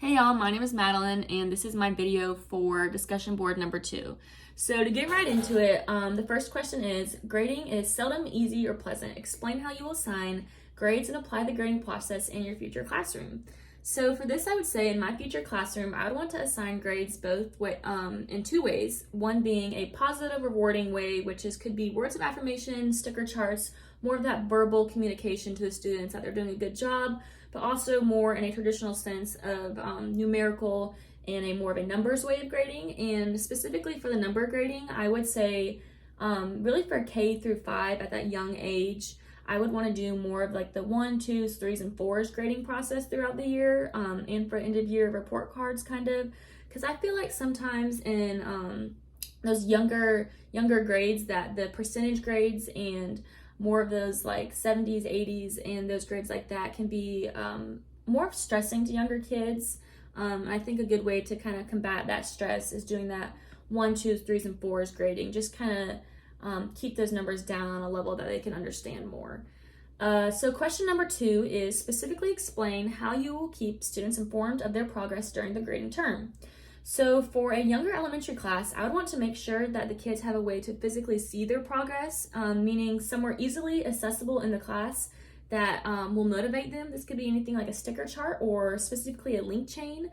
Hey y'all, my name is Madeline and this is my video for discussion board number 2. So to get right into it, the first question is, grading is seldom easy or pleasant. Explain how you will assign grades and apply the grading process in your future classroom. So for this, I would say in my future classroom, I would want to assign grades in two ways. One being a positive, rewarding way, which could be words of affirmation, sticker charts, more of that verbal communication to the students that they're doing a good job, but also more in a traditional sense of numerical and a more of a numbers way of grading. And specifically for the number grading, I would say really for K through 5 at that young age, I would want to do more of like the 1, 2s, 3s, and 4s grading process throughout the year, and for end of year report cards kind of, because I feel like sometimes in those younger grades that the percentage grades and more of those like 70s, 80s, and those grades like that can be more stressing to younger kids. I think a good way to kind of combat that stress is doing that 1, 2s, 3s, and 4s grading. Just kind of keep those numbers down on a level that they can understand more. So question number 2 is specifically explain how you will keep students informed of their progress during the grading term. So for a younger elementary class, I would want to make sure that the kids have a way to physically see their progress, meaning somewhere easily accessible in the class that will motivate them. This could be anything like a sticker chart or specifically a link chain.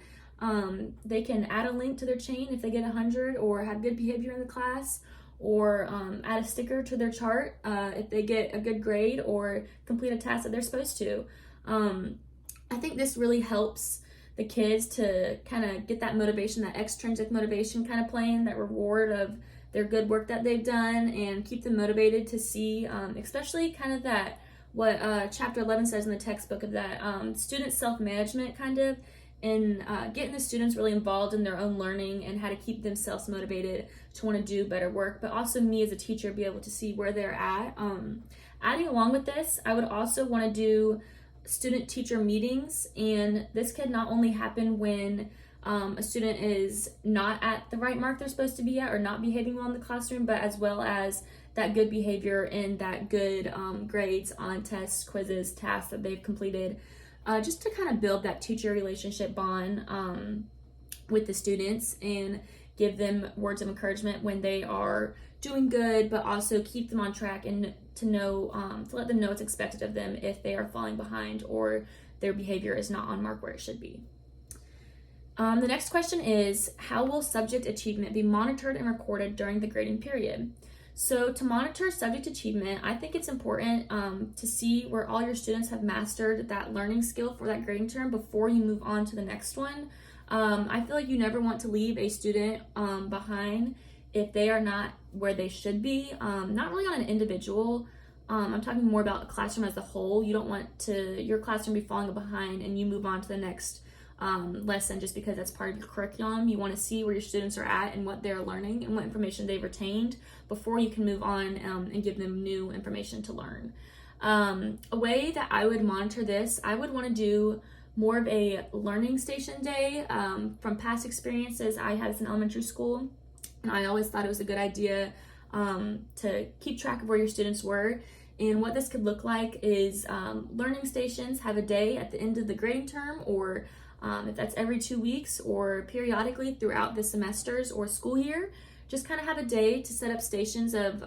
They can add a link to their chain if they get 100 or have good behavior in the class, or add a sticker to their chart if they get a good grade or complete a task that they're supposed to. I think this really helps the kids to kind of get that motivation, that extrinsic motivation kind of playing, that reward of their good work that they've done, and keep them motivated to see, especially kind of that, what chapter 11 says in the textbook of that student self-management kind of, and getting the students really involved in their own learning and how to keep themselves motivated to want to do better work, but also me as a teacher be able to see where they're at. Adding along with this, I would also want to do student-teacher meetings, and this could not only happen when a student is not at the right mark they're supposed to be at or not behaving well in the classroom, but as well as that good behavior and that good grades on tests, quizzes, tasks that they've completed, just to kind of build that teacher relationship bond with the students and give them words of encouragement when they are doing good, but also keep them on track and to let them know what's expected of them if they are falling behind or their behavior is not on mark where it should be. The next question is, how will subject achievement be monitored and recorded during the grading period? So to monitor subject achievement, I think it's important to see where all your students have mastered that learning skill for that grading term before you move on to the next one. I feel like you never want to leave a student behind if they are not where they should be, not really on an individual. I'm talking more about a classroom as a whole. You don't want your classroom be falling behind and you move on to the next lesson just because that's part of your curriculum. You want to see where your students are at and what they're learning and what information they've retained before you can move on and give them new information to learn. A way that I would monitor this, I would want to do more of a learning station day. From past experiences I had as an elementary school, and I always thought it was a good idea to keep track of where your students were. And what this could look like is learning stations have a day at the end of the grading term, or if that's every 2 weeks or periodically throughout the semesters or school year, just kind of have a day to set up stations of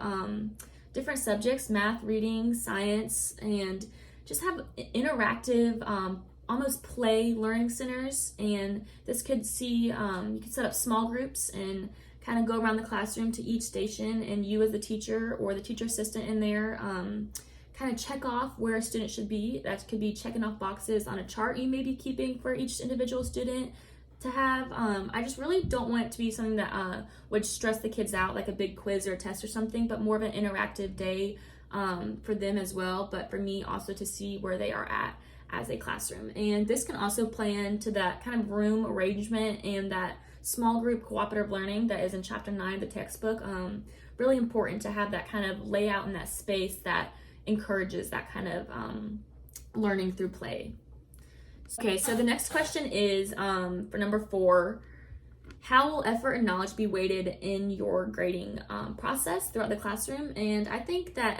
different subjects, math, reading, science, and just have interactive, almost play learning centers. And this could you could set up small groups and kind of go around the classroom to each station, and you as the teacher or the teacher assistant in there kind of check off where a student should be. That could be checking off boxes on a chart you may be keeping for each individual student to have. I just really don't want it to be something that would stress the kids out, like a big quiz or a test or something, but more of an interactive day for them as well, but for me also to see where they are at as a classroom. And this can also play into that kind of room arrangement and that small group cooperative learning that is in chapter 9 of the textbook. Really important to have that kind of layout in that space that encourages that kind of learning through play. Okay, so the next question is for number 4, how will effort and knowledge be weighted in your grading process throughout the classroom? And I think that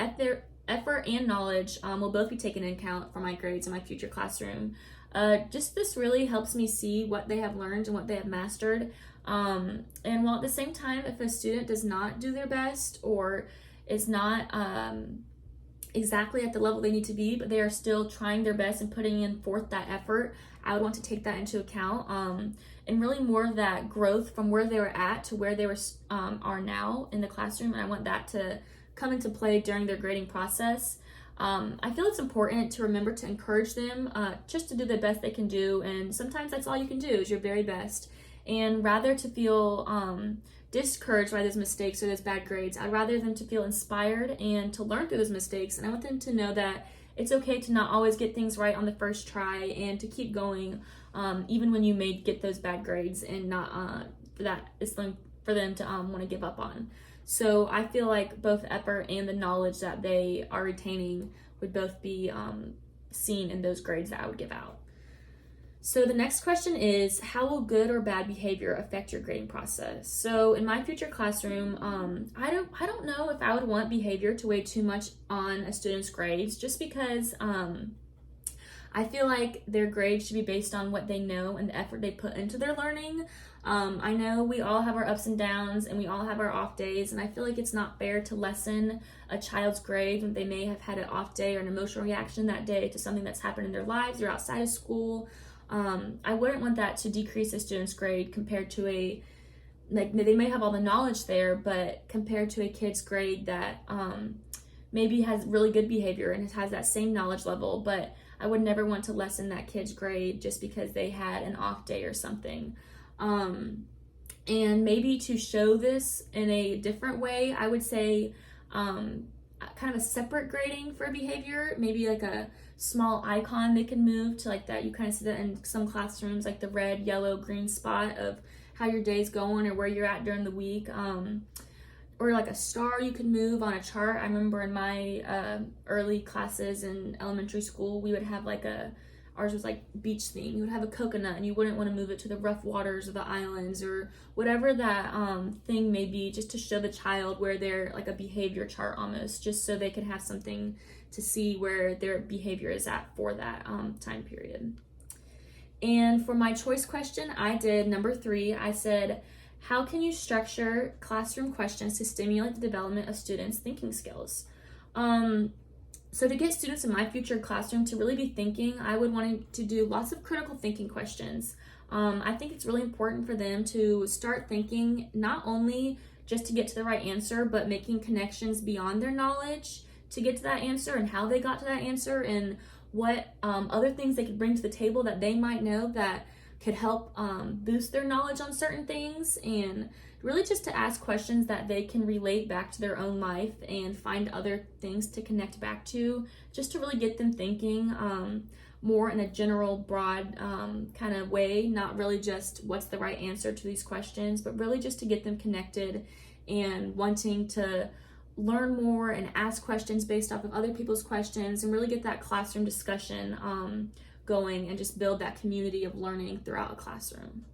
effort and knowledge will both be taken into account for my grades in my future classroom. Just this really helps me see what they have learned and what they have mastered. And while at the same time, if a student does not do their best or is not exactly at the level they need to be, but they are still trying their best and putting in forth that effort, I would want to take that into account. And really more of that growth from where they were at to where they are now in the classroom. And I want that to come into play during their grading process. I feel it's important to remember to encourage them just to do the best they can do. And sometimes that's all you can do is your very best. And rather to feel discouraged by those mistakes or those bad grades, I'd rather them to feel inspired and to learn through those mistakes. And I want them to know that it's okay to not always get things right on the first try and to keep going, even when you may get those bad grades, and not for that is something for them to want to give up on. So I feel like both effort and the knowledge that they are retaining would both be seen in those grades that I would give out. So the next question is, how will good or bad behavior affect your grading process? So in my future classroom, I don't know if I would want behavior to weigh too much on a student's grades, just because I feel like their grades should be based on what they know and the effort they put into their learning. I know we all have our ups and downs and we all have our off days, and I feel like it's not fair to lessen a child's grade when they may have had an off day or an emotional reaction that day to something that's happened in their lives or outside of school. I wouldn't want that to decrease a student's grade compared to they may have all the knowledge there, but compared to a kid's grade that maybe has really good behavior and has that same knowledge level, but I would never want to lessen that kid's grade just because they had an off day or something. And maybe to show this in a different way, I would say kind of a separate grading for behavior, maybe like a small icon they can move to, like that. You kind of see that in some classrooms, like the red, yellow, green spot of how your day's going or where you're at during the week. Or like a star you could move on a chart. I remember in my early classes in elementary school, we would have ours was like beach theme. You would have a coconut and you wouldn't want to move it to the rough waters or the islands or whatever that thing may be, just to show the child where they're, like a behavior chart almost, just so they can have something to see where their behavior is at for that time period. And for my choice question, I did number 3. I said, how can you structure classroom questions to stimulate the development of students' thinking skills? So to get students in my future classroom to really be thinking, I would want to do lots of critical thinking questions. I think it's really important for them to start thinking not only just to get to the right answer, but making connections beyond their knowledge to get to that answer and how they got to that answer and what other things they could bring to the table that they might know that could help boost their knowledge on certain things, and really just to ask questions that they can relate back to their own life and find other things to connect back to, just to really get them thinking more in a general, broad kind of way, not really just what's the right answer to these questions, but really just to get them connected and wanting to learn more and ask questions based off of other people's questions, and really get that classroom discussion going and just build that community of learning throughout a classroom.